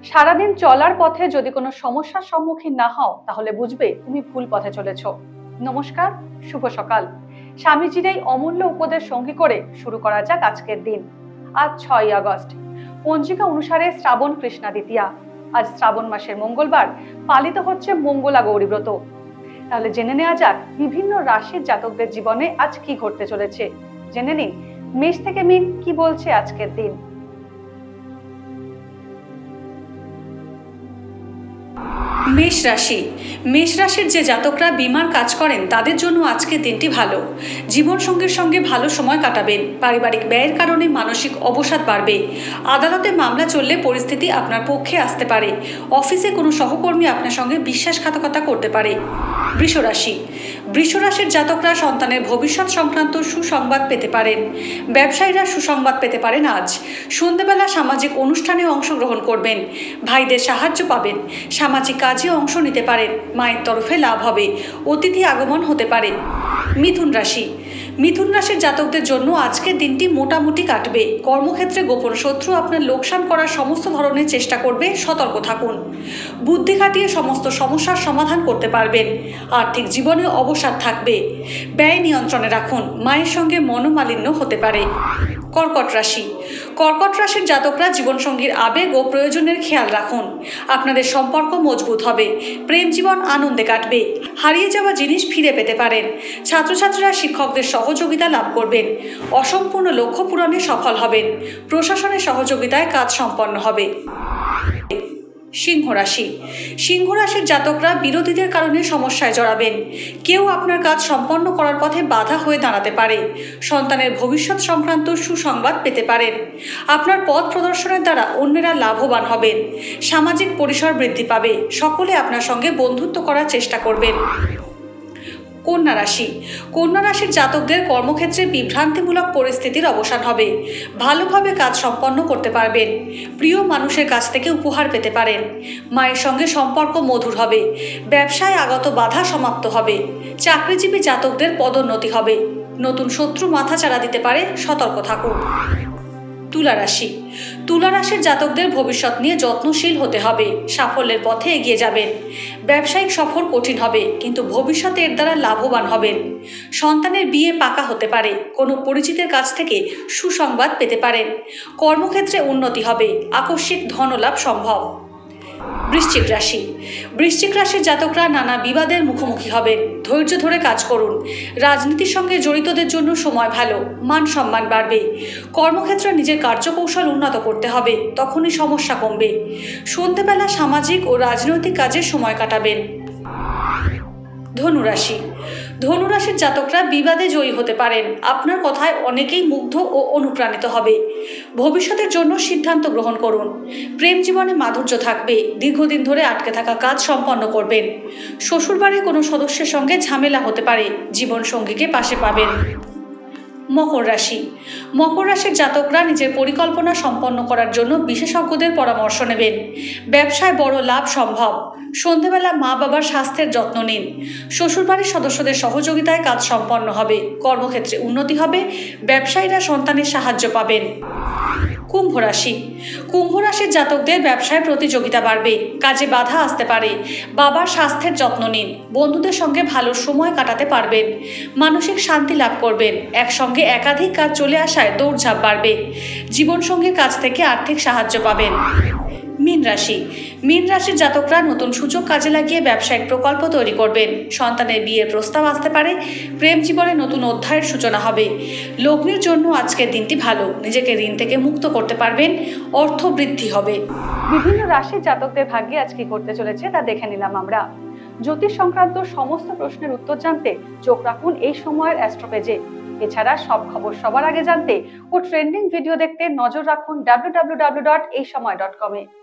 সারাদিন চলার পথে যদি কোনো সমস্যার সম্মুখীন না হও তাহলে বুঝবে তুমি ভুল পথে চলেছ। নমস্কার, শুভ সকাল। স্বামীজির এই অমূল্য উপদেশ সঙ্গী করে শুরু করা যাক আজকের দিন। আজ 6ই আগস্ট, পঞ্জিকা অনুসারে শ্রাবণ কৃষ্ণা দ্বিতীয়া। আজ শ্রাবণ মাসের মঙ্গলবার পালিত হচ্ছে মঙ্গলা গৌরী ব্রত। তাহলে জেনে নেওয়া যাক বিভিন্ন রাশির জাতকদের জীবনে আজ কি ঘটতে চলেছে। জেনে নিন মেষ থেকে মীন কি বলছে আজকের দিন। মেষ রাশি। মেষ রাশির যে জাতকরা বীমার কাজ করেন তাদের জন্য আজকের দিনটি ভালো। জীবন সঙ্গীর সঙ্গে ভালো সময় কাটাবেন। পারিবারিক ব্যয়ের কারণে মানসিক অবসাদ বাড়বে। আদালতে মামলা চললে পরিস্থিতি আপনার পক্ষে আসতে পারে। অফিসে কোনো সহকর্মী আপনার সঙ্গে বিশ্বাসঘাতকতা করতে পারে। বৃষ রাশি। বৃষ রাশির জাতকরা সন্তানের ভবিষ্যৎ সংক্রান্ত সুসংবাদ পেতে পারেন। ব্যবসায়ীরা সুসংবাদ পেতে পারেন আজ। সন্ধ্যেবেলা সামাজিক অনুষ্ঠানে অংশগ্রহণ করবেন। ভাইদের সাহায্য পাবেন। সামাজিক কাজে অংশ নিতে পারেন। মায়ের তরফে লাভ হবে। অতিথি আগমন হতে পারে। মিথুন রাশি। মিথুন রাশির জাতকদের জন্য আজকের দিনটি মোটামুটি কাটবে। কর্মক্ষেত্রে গোপন শত্রু আপনার লোকসান করার সমস্ত ধরনের চেষ্টা করবে, সতর্ক থাকুন। বুদ্ধি খাটিয়ে সমস্ত সমস্যার সমাধান করতে পারবেন। আর্থিক জীবনে অবসাদ থাকবে। ব্যয় নিয়ন্ত্রণে রাখুন। মায়ের সঙ্গে মনোমালিন্য হতে পারে। কর্কট রাশি। কর্কট রাশির জাতকরা জীবনসঙ্গীর আবেগ ও প্রয়োজনের খেয়াল রাখুন। আপনাদের সম্পর্ক মজবুত হবে। প্রেম জীবন আনন্দে কাটবে। হারিয়ে যাওয়া জিনিস ফিরে পেতে পারেন। ছাত্রছাত্রীরা শিক্ষকদের সহযোগিতা লাভ করবেন। অসম্পূর্ণ লক্ষ্য পূরণে সফল হবেন। প্রশাসনের সহযোগিতায় কাজ সম্পন্ন হবে। সিংহ রাশি। সিংহ রাশির জাতকরা বিরোধীদের কারণে সমস্যায় জড়াবেন। কেউ আপনার কাজ সম্পন্ন করার পথে বাধা হয়ে দাঁড়াতে পারে। সন্তানের ভবিষ্যৎ সংক্রান্ত সুসংবাদ পেতে পারেন। আপনার পথ প্রদর্শনের দ্বারা অন্যেরা লাভবান হবেন। সামাজিক পরিসর বৃদ্ধি পাবে। সকলে আপনার সঙ্গে বন্ধুত্ব করার চেষ্টা করবেন। কন্যা রাশি। কন্যা রাশির জাতকদের কর্মক্ষেত্রে বিভ্রান্তিমূলক পরিস্থিতির অবসান হবে। ভালোভাবে কাজ সম্পন্ন করতে পারবেন। প্রিয় মানুষের কাছ থেকে উপহার পেতে পারেন। মায়ের সঙ্গে সম্পর্ক মধুর হবে। ব্যবসায় আগত বাধা সমাপ্ত হবে। চাকরিজীবী জাতকদের পদোন্নতি হবে। নতুন শত্রু মাথাচাড়া দিতে পারে, সতর্ক থাকুন। তুলা রাশি। তুলা রাশির জাতকদের ভবিষ্যৎ নিয়ে যত্নশীল হতে হবে। সাফল্যের পথে এগিয়ে যাবেন। ব্যবসায়িক সফর কঠিন হবে, কিন্তু ভবিষ্যতে এর দ্বারা লাভবান হবেন। সন্তানের বিয়ে পাকা হতে পারে। কোনো পরিচিতের কাছ থেকে সুসংবাদ পেতে পারেন। কর্মক্ষেত্রে উন্নতি হবে। আকস্মিক ধনলাভ সম্ভব। বৃশ্চিক রাশি। বৃশ্চিক রাশির জাতকরা নানা বিবাদের মুখোমুখি হবেন। ধৈর্য ধরে কাজ করুন। রাজনীতির সঙ্গে জড়িতদের জন্য সময় ভালো। মান সম্মান বাড়বে। কর্মক্ষেত্রে নিজের কার্যকৌশল উন্নত করতে হবে, তখনই সমস্যা কমবে। সন্ধ্যেবেলা সামাজিক ও রাজনৈতিক কাজে সময় কাটাবেন। ধনুরাশি। ধনুরাশির জাতকরা বিবাদে জয়ী হতে পারেন। আপনার কথায় অনেকেই মুগ্ধ ও অনুপ্রাণিত হবে। ভবিষ্যতের জন্য সিদ্ধান্ত গ্রহণ করুন। প্রেম জীবনে মাধুর্য থাকবে। দীর্ঘদিন ধরে আটকে থাকা কাজ সম্পন্ন করবেন। শ্বশুরবাড়ির কোনো সদস্যের সঙ্গে ঝামেলা হতে পারে। জীবনসঙ্গীকে পাশে পাবেন। মকর রাশি। মকর রাশির জাতকরা নিজের পরিকল্পনা সম্পন্ন করার জন্য বিশেষজ্ঞদের পরামর্শ নেবেন। ব্যবসায় বড় লাভ সম্ভব। সন্ধেবেলা মা বাবার স্বাস্থ্যের যত্ন নিন। শ্বশুরবাড়ির সদস্যদের সহযোগিতায় কাজ সম্পন্ন হবে। কর্মক্ষেত্রে উন্নতি হবে। ব্যবসায়ীরা সন্তানের সাহায্য পাবেন। কুম্ভ রাশি। কুম্ভ রাশির জাতকদের ব্যবসায় প্রতিযোগিতা বাড়বে। কাজে বাধা আসতে পারে। বাবার স্বাস্থ্যের যত্ন নিন। বন্ধুদের সঙ্গে ভালো সময় কাটাতে পারবেন। মানসিক শান্তি লাভ করবেন। একসঙ্গে একাধিক কাজ চলে আসায় দৌড়ঝাঁপ বাড়বে। জীবনসঙ্গীর কাছ থেকে আর্থিক সাহায্য পাবেন। মীন রাশি। মীন রাশির জাতকরা নতুন সুযোগ কাজে লাগিয়ে ব্যবসায়িক প্রকল্প তৈরি করবেন। সন্তানের বিয়ের প্রস্তাব আসতে পারে। প্রেম জীবনে নতুন অধ্যায়ের সূচনা হবে। লগ্নির জন্য আজকের দিনটি ভালো। নিজেকে ঋণ থেকে মুক্ত করতে পারবেন। অর্থ বৃদ্ধি হবে। বিভিন্ন রাশির জাতকদের ভাগ্যে আজ কি করতে চলেছে তা দেখে নিলাম আমরা। জ্যোতিষ সংক্রান্ত সমস্ত প্রশ্নের উত্তর জানতে চোখ রাখুন এই সময়ের অ্যাস্ট্রো পেজে। এছাড়া সব খবর সবার আগে জানতে ও ট্রেন্ডিং ভিডিও দেখতে নজর রাখুন www.এইসময়.com-এ।